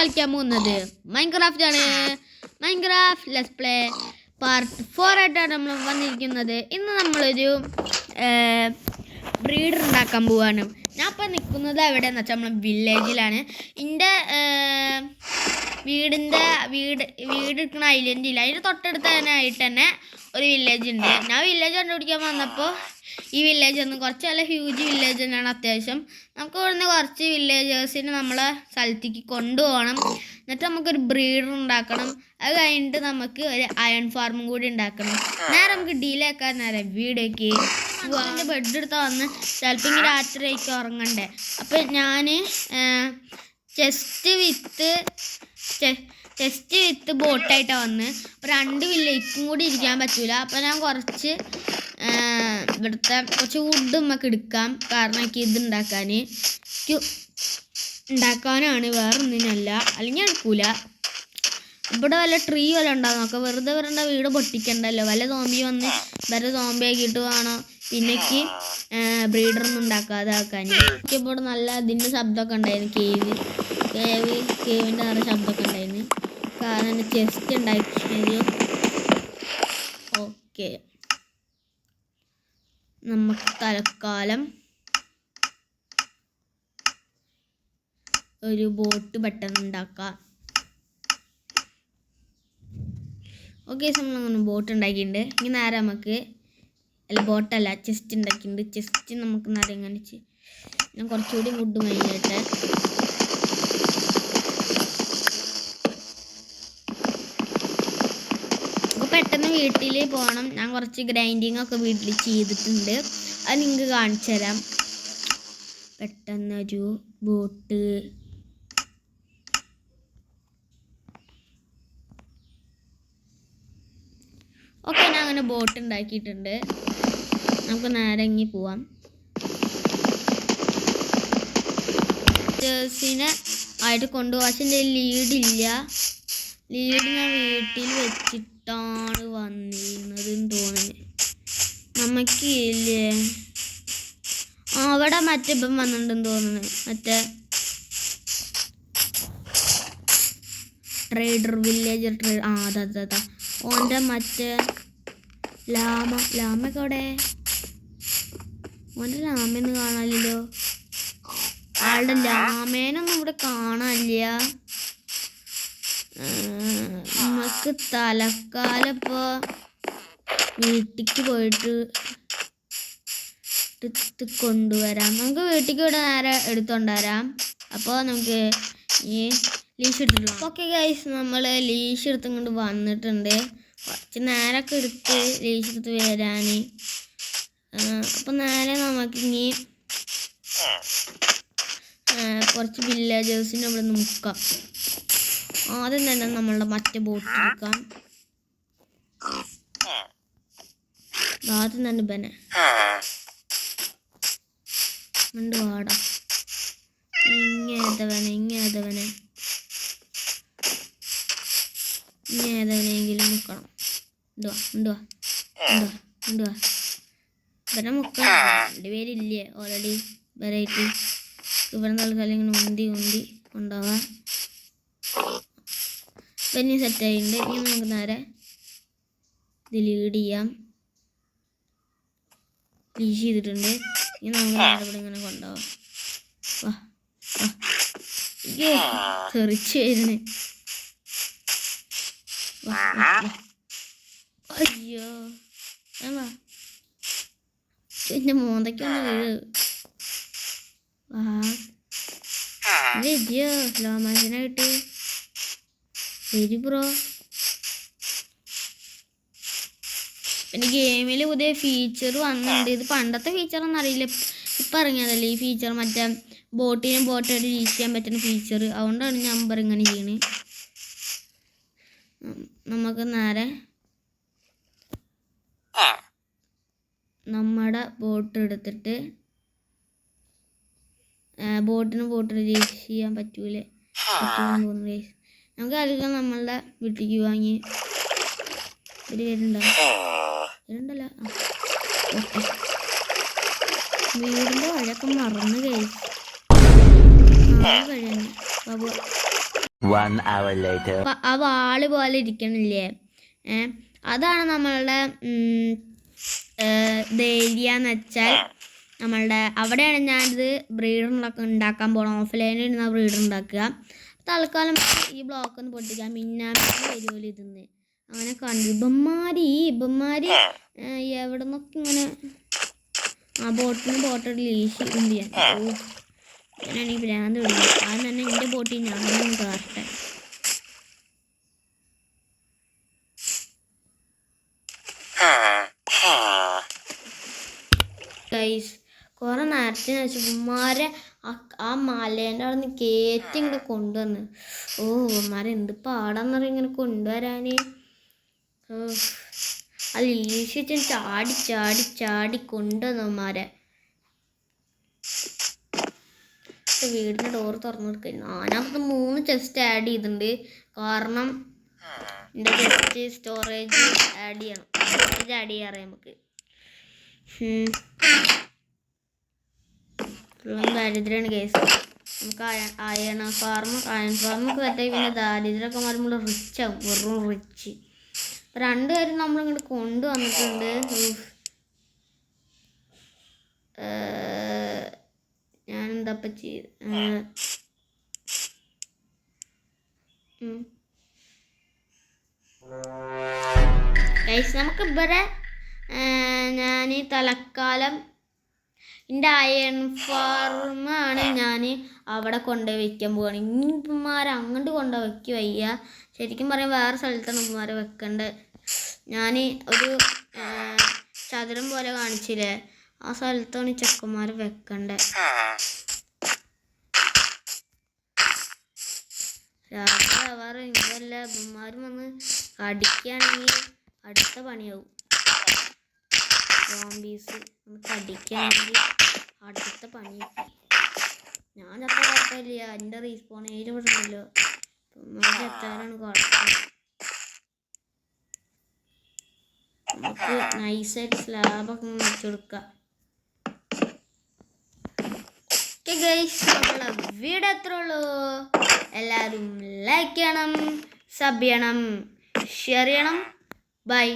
കളിക്കാൻ പോകുന്നത് മൈൻക്രാഫ്റ്റ് ആണ്. മൈൻക്രാഫ്റ്റ് ലെറ്റ്സ് പ്ലേ പാർട്ട് 4 ആയിട്ടാണ് നമ്മൾ വന്നിരിക്കുന്നത്. ഇന്ന് നമ്മളൊരു ബ്രീഡർ ഉണ്ടാക്കാൻ പോവാണ്. ഞാൻ ഇപ്പം നിൽക്കുന്നത് എവിടെയെന്ന് വെച്ചാൽ നമ്മൾ വില്ലേജിലാണ്. എൻ്റെ വീടെടുക്കുന്ന ഐലൻഡില്ല, അതിൻ്റെ തൊട്ടടുത്ത് തന്നെ ഒരു വില്ലേജ് ഉണ്ട്. ഞാൻ വില്ലേജ് കണ്ടുപിടിക്കാൻ വന്നപ്പോൾ ഈ വില്ലേജ് ഒന്നും കുറച്ച് നല്ല ഹ്യൂജ് വില്ലേജ് തന്നെയാണ്. അത്യാവശ്യം നമുക്ക് ഇവിടുന്ന് കുറച്ച് വില്ലേജേഴ്സിന് നമ്മളെ സ്ഥലത്തേക്ക് കൊണ്ടുപോകണം. എന്നിട്ട് നമുക്കൊരു ബ്രീഡർ ഉണ്ടാക്കണം. അത് കഴിഞ്ഞിട്ട് നമുക്ക് ഒരു അയൺ ഫാർമും കൂടി ഉണ്ടാക്കണം. നേരെ നമുക്ക് ഡീലേ ആക്കാൻ നേരം വീടേക്ക് എൻ്റെ ബെഡ് എടുത്താൽ വന്ന് ചിലപ്പോൾ ഇങ്ങനെ രാത്രിയൊക്കെ ഉറങ്ങണ്ടേ. അപ്പം ഞാൻ ചെസ്റ്റ് വിത്ത് ബോട്ടായിട്ടാണ് വന്ന്. അപ്പോൾ 2 വില്ലേജും കൂടി ഇരിക്കാൻ പറ്റൂല. അപ്പോൾ ഞാൻ കുറച്ച് ഇവിടുത്തെ കുറച്ച് വുഡ് നമുക്ക് എടുക്കാം. കാരണം എനിക്ക് ഇത് ഉണ്ടാക്കാനാണ്, വേറെ ഒന്നിനല്ല. അല്ലെങ്കിൽ എടുക്കൂല. ഇവിടെ വല്ല ട്രീ വല്ല ഉണ്ടാകും നോക്കാം. വെറുതെ വരേണ്ട വീട് പൊട്ടിക്കണ്ടല്ലോ. വല്ല സോംബി വന്ന് വേറെ സോംബി ആക്കിയിട്ട് വേണം പിന്നേക്ക് ബ്രീഡറൊന്നും ഉണ്ടാക്കാതെ ആക്കാൻ. എനിക്കിപ്പോൾ നല്ല ഇതിൻ്റെ ശബ്ദമൊക്കെ ഉണ്ടായിരുന്നു. കേവിൻ്റെ നിറയെ ശബ്ദമൊക്കെ ഉണ്ടായിരുന്നു. കാരണം എൻ്റെ ചെസ്റ്റ് ഉണ്ടാക്കിയത്. ഓക്കെ, നമുക്ക് തൽക്കാലം ഒരു ബോട്ട് പെട്ടെന്ന് ഉണ്ടാക്കാം. ഓക്കെ, നമ്മളങ്ങനെ ബോട്ട് ഉണ്ടാക്കിയിട്ടുണ്ട്. ഇനി നേരെ നമുക്ക് ബോട്ടല്ല ചെസ്റ്റ് ഉണ്ടാക്കിയിട്ടുണ്ട്. ചെസ്റ്റ് നമുക്ക് നേരെ എങ്ങനെ ഞാൻ കുറച്ചുകൂടി വുഡ് കഴിഞ്ഞിട്ട് പെട്ടെന്ന് വീട്ടിൽ പോകണം. ഞാൻ കുറച്ച് ഗ്രൈൻഡിങ് ഒക്കെ വീട്ടിൽ ചെയ്തിട്ടുണ്ട്. അത് നിങ്ങൾക്ക് കാണിച്ചു തരാം. പെട്ടെന്നൊരു ബോട്ട് ഓക്കെ, ഞാൻ അങ്ങനെ ബോട്ട് ഉണ്ടാക്കിയിട്ടുണ്ട്. നമുക്ക് നേരെ ഇങ്ങി പോവാം. ജേഴ്സിനെ ആയിട്ട് കൊണ്ടുപോകാം. പക്ഷെ എൻ്റെ ലീഡില്ല. ലീഡ് ഞാൻ വീട്ടിൽ വെച്ചിട്ടാണ് വന്നിരുന്നതെന്ന് തോന്നുന്നത്. നമുക്ക് ഇല്ലേ അവിടെ മറ്റേ ഇപ്പം വന്നിട്ടുണ്ടെന്ന് തോന്നുന്നത്. മറ്റേ ട്രേഡർ വില്ലേജർ അതാ ഓൻ്റെ മറ്റേ ലാമൊക്കെ അവിടെ. ഓൻ്റെ ലാമയൊന്നും കാണാനില്ലല്ലോ. ആളുടെ ലാമേനൊന്നും ഇവിടെ കാണാനില്ല. നമുക്ക് തലക്കാലം ഇപ്പോൾ വീട്ടിലേക്ക് പോയിട്ട് കൊണ്ടുവരാം. നമുക്ക് വീട്ടിലേക്ക് ഇവിടെ നേരെ എടുത്തുകൊണ്ടുവരാം. അപ്പോൾ നമുക്ക് ഈ ലീഷ് എടുത്തിട്ടുള്ളൂ. ഓക്കെ ഗൈസ്, നമ്മൾ ലീഷ് എടുത്തുകൊണ്ട് വന്നിട്ടുണ്ട്. കുറച്ച് നേരമൊക്കെ എടുത്ത് ലീഷ് എടുത്ത് വരാൻ. അപ്പോൾ നേരെ നമുക്കിനി കുറച്ച് വില്ലേജേഴ്സിനെ ഇവിടെ നിന്ന് മുക്കാം. ആദ്യം തന്നെ നമ്മളുടെ മറ്റേ ബോട്ട് എടുക്കാം. ആദ്യം തന്നെ ബനെ ഉണ്ട് വാടാ. ഇങ്ങേതവനെങ്കിലും മുക്കണം. ഇവരെ മുക്കണം. 2 പേരില്ലേ ഓൾറെഡി വരായിട്ട്. ഇവിടെ നൽകാൻ ഇങ്ങനെ ഉന്തി കൊണ്ടുപോവാം. പിന്നെ സെറ്റായിട്ടുണ്ട്. ഇനി നമുക്ക് നേരെ ഇത് ലീഡ് ചെയ്യാം. ലീഷ് ചെയ്തിട്ടുണ്ട്. ഇനി നമുക്ക് നേരെ ഇവിടെ ഇങ്ങനെ കൊണ്ടുപോവാം. തെറിച്ച് വരുന്നേ. അയ്യോ, എൻ്റെ മോന്തയ്ക്കൊന്ന് വീഴ്. സ്ലോ മോഷനായിട്ട് ശരി ബ്രോ. പിന്നെ ഗെയിമിൽ പുതിയ ഫീച്ചർ വന്നിട്ടുണ്ട്. ഇത് പണ്ടത്തെ ഫീച്ചറൊന്നും അറിയില്ല, ഇപ്പം ഇറങ്ങിയതല്ലേ ഈ ഫീച്ചർ. മറ്റേ ബോട്ടായിട്ട് യൂസ് ചെയ്യാൻ പറ്റുന്ന ഫീച്ചർ. അതുകൊണ്ടാണ് ഞാൻ ഇങ്ങനെ ചെയ്യണത്. നമുക്ക് നേരെ നമ്മുടെ ബോട്ട് എടുത്തിട്ട് ബോട്ടിന് യൂസ് ചെയ്യാൻ പറ്റൂലേ തോന്നുന്നു. നമുക്ക് അധികം നമ്മളുടെ വീട്ടിലേക്ക് വാങ്ങി വരുന്നുണ്ടല്ലോ. വീടിൻ്റെ വഴക്കം മറന്നു കഴിയുന്നു. Babu 1 hour later. ആ വാള് പോലെ ഇരിക്കണില്ലേ, അതാണ് നമ്മളുടെ ഏരിയ എന്ന് വെച്ചാൽ നമ്മളുടെ അവിടെയാണ് ഞാനിത് ബ്രീഡർ ഉണ്ടാക്കാൻ പോകണം. ഓഫ്ലൈനിൽ ഇരുന്ന ബ്രീഡർ ഉണ്ടാക്കുക. തൽക്കാലം ഈ ബ്ലോക്ക് ഒന്ന് പൊട്ടിക്കാം. മിന്നാമിന് വരുമല്ലോ ഇതിന്ന്. അങ്ങനെ കണ്ടു ഇബന്മാര് എവിടെ നിന്നൊക്കെ ഇങ്ങനെ ബോട്ട് ലീഷ് എന്ത് ചെയ്യാൻ. ഞാനാണ് ഈ ഭ്രാന്ത് വിടുന്നത്. ആദ്യം തന്നെ എൻ്റെ ബോട്ടിൽ ഞാനൊന്നും കയറട്ടെ. കുറെ നേരത്തിന് വെച്ച് ഉമ്മാരെ ആ മലേൻ്റെ അവിടെ നിന്ന് കയറ്റി ഇങ്ങോട്ട് കൊണ്ടുവന്ന്. ഉമ്മാരെ എന്ത് പാടാന്ന് പറയും ഇങ്ങനെ കൊണ്ടുവരാന്. ആ ലീഷ് ചാടി ചാടി ചാടി കൊണ്ടുവന്നു ഉമ്മാരെ. വീടിൻ്റെ ഡോർ തുറന്നു കൊടുക്കുക. ഞാനകത്ത് 3 ചെസ്റ്റ് ആഡ് ചെയ്തിട്ടുണ്ട്. കാരണം എൻ്റെ ചെസ്റ്റ് സ്റ്റോറേജ് ആഡ് ചെയ്യണം. സ്റ്റോറേജ് ആഡ് ചെയ്യാറിയാം നമുക്ക്. ദാരിദ്ര്യമാണ് കേസ്. നമുക്ക് അയൺ ഫാർമൊക്കെ പറ്റായി. പിന്നെ ദാരിദ്ര്യമൊക്കെ മാറുമ്പോൾ റിച്ച് ആവും. വെറും റിച്ച്. 2 കാര്യം നമ്മളിങ്ങോട്ട് കൊണ്ടുവന്നിട്ടുണ്ട്. ഞാനെന്താപ്പം ചെയ്ത് നമുക്ക് ഇവിടെ ഞാൻ തലക്കാലം എൻ്റെ അയൺ ഫാർമാണ് ഞാൻ അവിടെ കൊണ്ടുപോയി വയ്ക്കാൻ പോവുകയാണ്. ഇനിയിപ്പന്മാരെ അങ്ങോട്ട് കൊണ്ടുപോയി വയ്ക്കുക വയ്യ. ശരിക്കും പറയാൻ വേറെ സ്ഥലത്താണ് ഇപ്പന്മാരെ വെക്കേണ്ടത്. ഞാൻ ഒരു ചതുരം പോലെ കാണിച്ചില്ലേ, ആ സ്ഥലത്താണ് ഈ ചെക്കന്മാർ വെക്കേണ്ടത്. രാത്രി ഇതല്ല ഇപ്പന്മാരും വന്ന് കടിക്കുകയാണെങ്കിൽ അടുത്ത പണിയാവും. സോംബീസ് കടിക്കുകയാണെങ്കിൽ അടുത്ത പണി. ഞാൻ ചത്ത കുഴപ്പമില്ല, എൻ്റെ റീസ്പോൺ ഏരിയ വിടുന്നല്ലോ. ചത്താലാണ് കുഴപ്പം. നമുക്ക് നൈസായിട്ട് സ്ലാബൊക്കെ വെച്ച് കൊടുക്കാം. നമ്മളെ വീഡിയോ എത്ര ഉള്ളൂ. എല്ലാവരും ലൈക്ക് ചെയ്യണം, സബ് ചെയ്യണം, ഷെയർ ചെയ്യണം. ബൈ.